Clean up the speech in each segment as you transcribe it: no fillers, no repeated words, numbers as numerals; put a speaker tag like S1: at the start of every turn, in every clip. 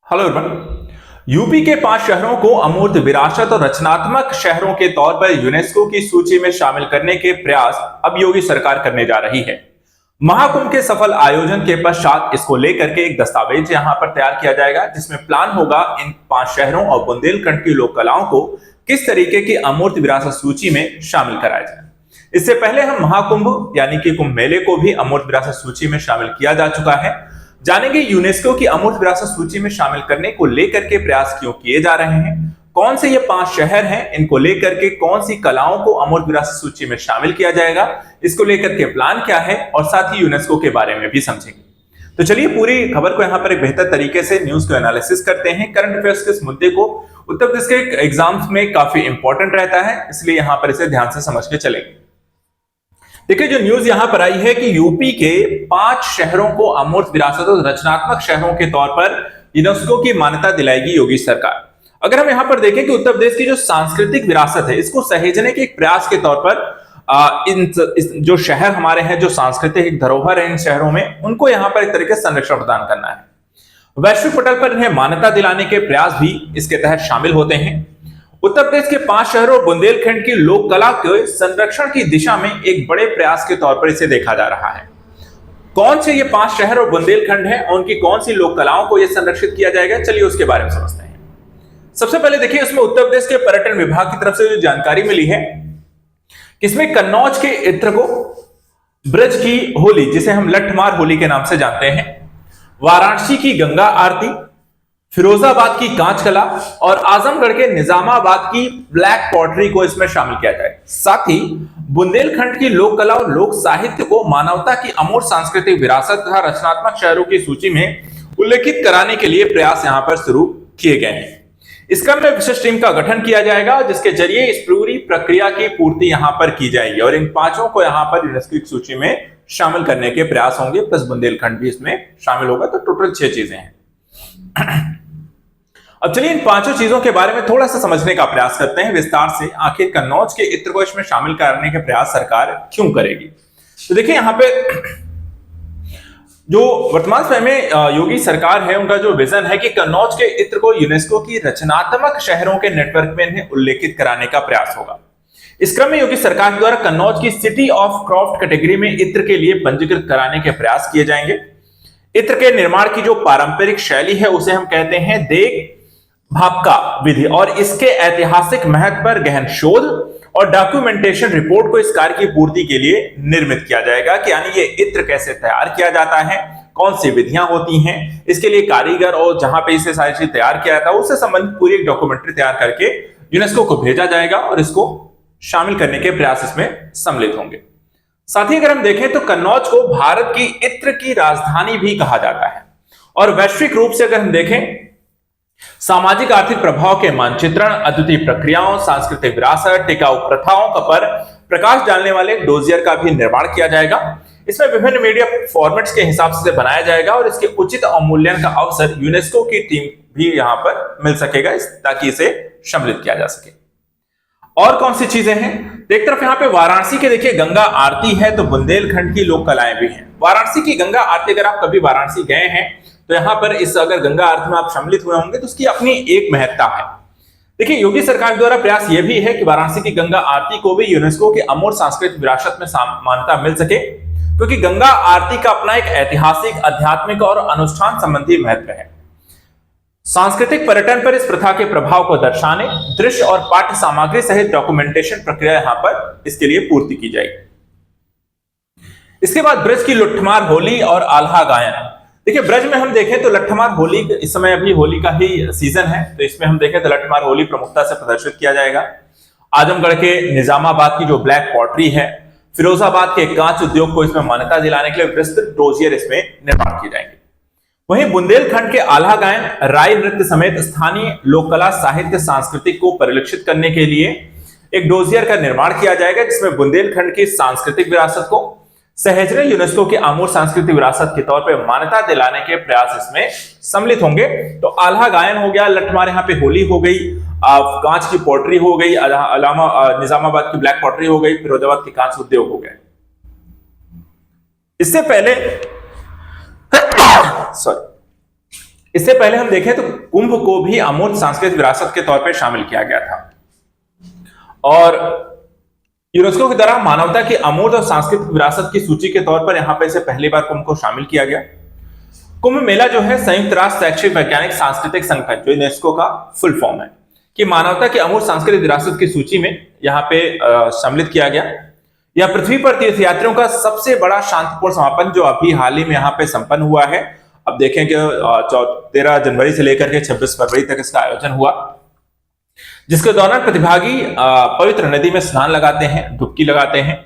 S1: Hello everyone. UP के 5 शहरों को अमूर्त विरासत और रचनात्मक शहरों के तौर पर यूनेस्को की सूची में शामिल करने के प्रयास अब योगी सरकार करने जा रही है। महाकुंभ के सफल आयोजन के पश्चात इसको लेकर के एक दस्तावेज यहां पर तैयार किया जाएगा, जिसमें प्लान होगा इन 5 शहरों और बुंदेलखंड की लोक कलाओं को किस तरीके की अमूर्त विरासत सूची में शामिल कराया जाए। इससे पहले हम महाकुंभ यानी कि कुंभ मेले को भी अमूर्त विरासत सूची में शामिल किया जा चुका है। जानेंगे यूनेस्को की अमूर्त विरासत सूची में शामिल करने को लेकर के प्रयास क्यों किए जा रहे हैं, कौन से ये 5 शहर हैं, इनको लेकर के कौन सी कलाओं को अमूर्त विरासत सूची में शामिल किया जाएगा, इसको लेकर के प्लान क्या है और साथ ही यूनेस्को के बारे में भी समझेंगे। तो चलिए पूरी खबर को यहां पर एक बेहतर तरीके से न्यूज को एनालिसिस करते हैं। करंट अफेयर्स के इस मुद्दे को उत्तर प्रदेश के एग्जाम्स में काफी इंपॉर्टेंट रहता है, इसलिए यहां पर इसे ध्यान से समझ के चलेंगे। देखिए, जो न्यूज यहां पर आई है कि यूपी के 5 शहरों को अमूर्त विरासत और रचनात्मक शहरों के तौर पर यूनेस्को की मान्यता दिलाएगी योगी सरकार। अगर हम यहां पर देखें कि उत्तर प्रदेश की जो सांस्कृतिक विरासत है, इसको सहेजने के एक प्रयास के तौर पर जो शहर हमारे हैं, जो सांस्कृतिक धरोहर है इन शहरों में, उनको यहां पर एक तरीके से संरक्षण प्रदान करना है। वैश्विक पटल पर इन्हें मान्यता दिलाने के प्रयास भी इसके तहत शामिल होते हैं। उत्तर प्रदेश के 5 शहरों और बुंदेलखंड की लोक कला के संरक्षण की दिशा में एक बड़े प्रयास के तौर पर इसे देखा जा रहा है। कौन से ये 5 शहर और बुंदेलखंड हैं और उनकी कौन सी लोक कलाओं को यह संरक्षित किया जाएगा, चलिए उसके बारे में समझते हैं। सबसे पहले देखिए, उसमें उत्तर प्रदेश के पर्यटन विभाग की तरफ से जो जानकारी मिली है, इसमें कन्नौज के इत्र को, ब्रज की होली जिसे हम लठमार होली के नाम से जानते हैं, वाराणसी की गंगा आरती, फिरोजाबाद की कांच कला और आजमगढ़ के निजामाबाद की ब्लैक पॉटरी को इसमें शामिल किया जाए। साथ ही बुंदेलखंड की लोक कला और लोक साहित्य को मानवता की अमूर्त सांस्कृतिक विरासत तथा रचनात्मक शहरों की सूची में उल्लेखित कराने के लिए प्रयास यहां पर शुरू किए गए हैं। इस क्रम में विशेष टीम का गठन किया जाएगा, जिसके जरिए इस पूरी प्रक्रिया की पूर्ति यहां पर की जाएगी और इन 5 को यहां पर यूनेस्को की सूची में शामिल करने के प्रयास होंगे, प्लस बुंदेलखंड भी इसमें शामिल होगा। तो टोटल 6 चीजें हैं। अब चलिए इन 5 चीजों के बारे में थोड़ा सा समझने का प्रयास करते हैं विस्तार से। आखिर कन्नौज के इत्र को इसमें शामिल करने के प्रयास सरकार क्यों करेगी। तो देखिए, यहां पे जो वर्तमान समय में योगी सरकार है, उनका जो विजन है कि कन्नौज के इत्र को यूनेस्को की रचनात्मक शहरों के नेटवर्क में इन्हें उल्लेखित कराने का प्रयास होगा। इस क्रम में योगी सरकार द्वारा कन्नौज की सिटी ऑफ क्राफ्ट कैटेगरी में इत्र के लिए पंजीकृत कराने के प्रयास किए जाएंगे। इत्र के निर्माण की जो पारंपरिक शैली है, उसे हम कहते हैं देग भापका विधि, और इसके ऐतिहासिक महत्व पर गहन शोध और डॉक्यूमेंटेशन रिपोर्ट को इस कार्य की पूर्ति के लिए निर्मित किया जाएगा कि यानी ये इत्र कैसे तैयार किया जाता है, कौन सी विधियां होती हैं, इसके लिए कारीगर और जहां पे इसे सारी चीज तैयार किया जाता है उससे संबंधित पूरी एक डॉक्यूमेंट्री तैयार करके यूनेस्को को भेजा जाएगा और इसको शामिल करने के प्रयास इसमें सम्मिलित होंगे। साथ ही अगर हम देखें तो कन्नौज को भारत की इत्र की राजधानी भी कहा जाता है और वैश्विक रूप से अगर हम देखें, सामाजिक आर्थिक प्रभाव के मानचित्रण, अद्वितीय प्रक्रियाओं, सांस्कृतिक विरासत, टिकाऊ प्रथाओं का पर प्रकाश डालने वाले डोजियर का भी निर्माण किया जाएगा। इसमें विभिन्न मीडिया फॉर्मेट्स के हिसाब से बनाया जाएगा और इसके उचित अवमूल्यन का अवसर यूनेस्को की टीम भी यहां पर मिल सकेगा ताकि इसे सम्मिलित किया जा सके। और कौन सी चीजें हैं, एक तरफ यहां पे वाराणसी के देखिए गंगा आरती है, तो बुंदेलखंड की लोक कलाएं भी हैं। वाराणसी की गंगा आरती, अगर आप कभी वाराणसी गए हैं तो यहां पर इस अगर गंगा आरती में आप सम्मिलित हुए होंगे तो उसकी अपनी एक महत्ता है। देखिए, योगी सरकार द्वारा प्रयास यह भी है कि वाराणसी की गंगा आरती को भी यूनेस्को की अमूर्त सांस्कृतिक विरासत में मान्यता मिल सके, क्योंकि गंगा आरती का अपना एक ऐतिहासिक, आध्यात्मिक और अनुष्ठान संबंधी महत्व है। सांस्कृतिक पर्यटन पर इस प्रथा के प्रभाव को दर्शाने दृश्य और पाठ्य सामग्री सहित डॉक्यूमेंटेशन प्रक्रिया यहां पर इसके लिए पूर्ति की जाएगी। इसके बाद ब्रज की लठमार होली और आल्हा गायन। देखिए, ब्रज में हम देखें तो लठमार होली, इस समय अभी होली का ही सीजन है, तो इसमें हम देखें तो लठमार होली प्रमुखता से प्रदर्शित किया जाएगा। आजमगढ़ के निजामाबाद की जो ब्लैक पॉटरी है, फिरोजाबाद के कांच उद्योग को इसमें मान्यता दिलाने के लिए विस्तृत डोजियर इसमें निर्माण किए जाएंगे। वहीं बुंदेलखंड के आल्हा गायन, राय नृत्य समेत स्थानीय लोक कला, साहित्य, सांस्कृतिक को परिलक्षित करने के लिए एक डोजियर का निर्माण किया जाएगा, जिसमें बुंदेलखंड की सांस्कृतिक विरासत को सहेजने यूनेस्को की अमूर्त सांस्कृतिक विरासत के तौर पर मान्यता दिलाने के प्रयास इसमें सम्मिलित होंगे। तो आल्हा गायन हो गया, लठमार यहाँ पे होली हो गई, कांच की पॉटरी हो गई, निजामाबाद की ब्लैक पॉटरी हो गई, फिरोजाबाद की कांच उद्योग हो गए। इससे पहले सॉरी इससे पहले हम देखें तो कुंभ को भी अमूर्त सांस्कृतिक विरासत के तौर पर शामिल किया गया था और यूनेस्को के द्वारा मानवता की अमूर्त और सांस्कृतिक विरासत की सूची के तौर पर यहां पर इसे पहली बार कुंभ को शामिल किया गया। कुंभ मेला जो है संयुक्त राष्ट्र शैक्षिक वैज्ञानिक सांस्कृतिक संगठन जो यूनेस्को का फुल फॉर्म है कि मानवता की अमूर्त सांस्कृतिक विरासत की सूची में यहाँ पे सम्मिलित किया गया। यह पृथ्वी पर तीर्थयात्रियों का सबसे बड़ा शांतिपूर्ण समापन जो अभी हाल ही में यहाँ पे संपन्न हुआ है। अब देखें कि 13 जनवरी से लेकर के 26 फरवरी तक इसका आयोजन हुआ, जिसके दौरान प्रतिभागी पवित्र नदी में स्नान लगाते हैं, डुबकी लगाते हैं।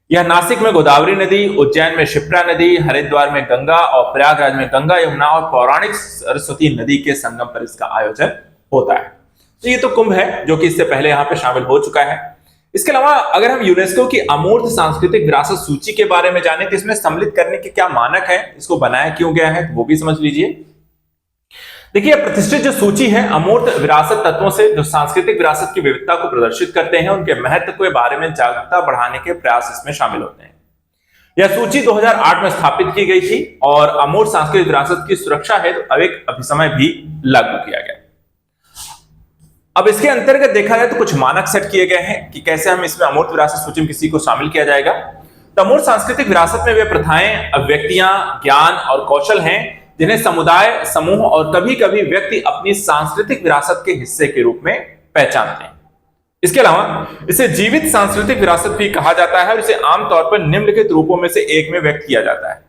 S1: यह नासिक में गोदावरी नदी, उज्जैन में शिप्रा नदी, हरिद्वार में गंगा और प्रयागराज में गंगा, यमुना और पौराणिक सरस्वती नदी के संगम पर इसका आयोजन होता है। तो ये तो कुंभ है जो कि इससे पहले यहाँ पे शामिल हो चुका है। इसके अलावा अगर हम यूनेस्को की अमूर्त सांस्कृतिक विरासत सूची के बारे में जाने तो इसमें सम्मिलित करने के क्या मानक है, इसको बनाया क्यों गया है, तो वो भी समझ लीजिए। देखिए, प्रतिष्ठित जो सूची है अमूर्त विरासत तत्वों से जो सांस्कृतिक विरासत की विविधता को प्रदर्शित करते हैं, उनके महत्व के बारे में जागरूकता बढ़ाने के प्रयास इसमें शामिल होते हैं। यह सूची 2008 में स्थापित की गई थी और अमूर्त सांस्कृतिक विरासत की सुरक्षा है तो अब एक अभिसमय भी लागू किया गया। अब इसके अंतर्गत देखा जाए तो कुछ मानक सेट किए गए हैं कि कैसे हम इसमें अमूर्त विरासत सूची में किसी को शामिल किया जाएगा। तो अमूर्त सांस्कृतिक विरासत में वे प्रथाएं, अभिव्यक्तियां, ज्ञान और कौशल हैं जिन्हें समुदाय, समूह और कभी कभी व्यक्ति अपनी सांस्कृतिक विरासत के हिस्से के रूप में पहचानते हैं। इसके अलावा इसे जीवित सांस्कृतिक विरासत भी कहा जाता है और इसे आमतौर पर निम्नलिखित रूपों में से एक में व्यक्त किया जाता है।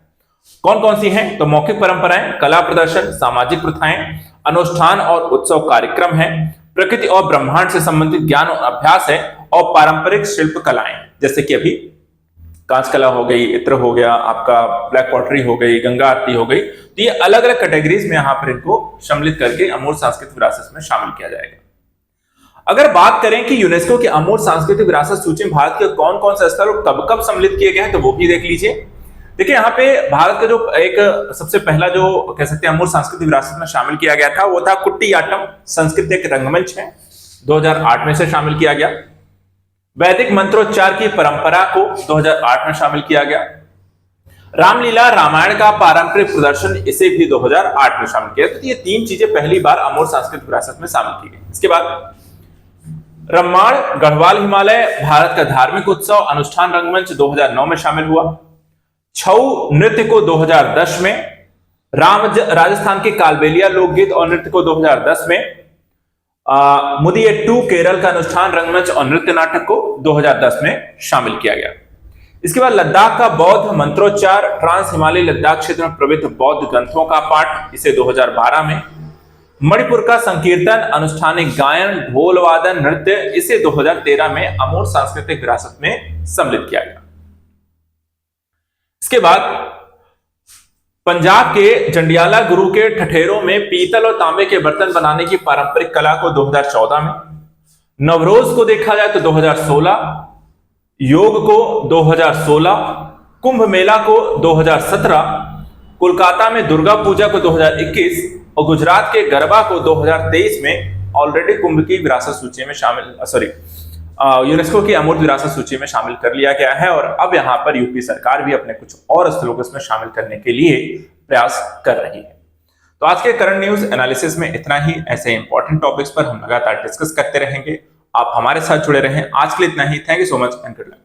S1: कौन कौन सी हैं? तो मौखिक परंपराएं, कला प्रदर्शन, सामाजिक प्रथाएं, अनुष्ठान और उत्सव कार्यक्रम है, प्रकृति और ब्रह्मांड से संबंधित ज्ञान और अभ्यास है और पारंपरिक शिल्प कलाएं जैसे कि अभी कांच कला हो गई, इत्र हो गया, आपका ब्लैक पॉटरी हो गई, गंगा आरती हो गई। तो ये अलग अलग कैटेगरीज में यहाँ पर इनको सम्मिलित करके अमूर्त सांस्कृतिक विरासत में शामिल किया जाएगा। अगर बात करें कि यूनेस्को की अमूर्त सांस्कृतिक विरासत सूची में भारत के कौन कौन से स्थल और कब कब सम्मिलित किए गए हैं तो वो भी देख लीजिए। देखिए, यहाँ पे भारत का जो एक सबसे पहला जो कह सकते हैं अमूर्त सांस्कृतिक विरासत में शामिल किया गया था वो था कुटियाट्टम सांस्कृतिक रंगमंच है, 2008 में से शामिल किया गया। वैदिक मंत्रोच्चार की परंपरा को 2008 में शामिल किया गया। रामलीला रामायण का पारंपरिक प्रदर्शन, इसे भी 2008 में शामिल किया। तो ये तीन चीजें पहली बार अमूर्त सांस्कृतिक विरासत में शामिल की गई। इसके बाद रम्माण गढ़वाल हिमालय भारत का धार्मिक उत्सव अनुष्ठान रंगमंच 2009 में शामिल हुआ। छऊ नृत्य को 2010 में, राजस्थान के कालबेलिया लोकगीत और नृत्य को 2010 में, मुदियट्टू केरल का अनुष्ठान रंगमंच और नृत्य नाटक को 2010 में शामिल किया गया। इसके बाद लद्दाख का बौद्ध मंत्रोच्चार, ट्रांस हिमालय लद्दाख क्षेत्र में प्रवृत्त बौद्ध ग्रंथों का पाठ, इसे 2012 में, मणिपुर का संकीर्तन, अनुष्ठानिक गायन, ढोल वादन, नृत्य, इसे 2013 में अमूर्त सांस्कृतिक विरासत में सम्मिलित किया गया। इसके बाद पंजाब के जंडियाला गुरु के ठठेरों में पीतल और तांबे के बर्तन बनाने की पारंपरिक कला को 2014 में, नवरोज को देखा जाए तो 2016, योग को 2016, कुंभ मेला को 2017, कोलकाता में दुर्गा पूजा को 2021 और गुजरात के गरबा को 2023 में ऑलरेडी कुंभ की विरासत सूची में शामिल यूनेस्को की अमूर्त विरासत सूची में शामिल कर लिया गया है। और अब यहां पर यूपी सरकार भी अपने कुछ और स्थलों को इसमें शामिल करने के लिए प्रयास कर रही है। तो आज के करंट न्यूज एनालिसिस में इतना ही। ऐसे इंपॉर्टेंट टॉपिक्स पर हम लगातार डिस्कस करते रहेंगे। आप हमारे साथ जुड़े रहें। आज के लिए इतना ही। Thank you so much and good luck.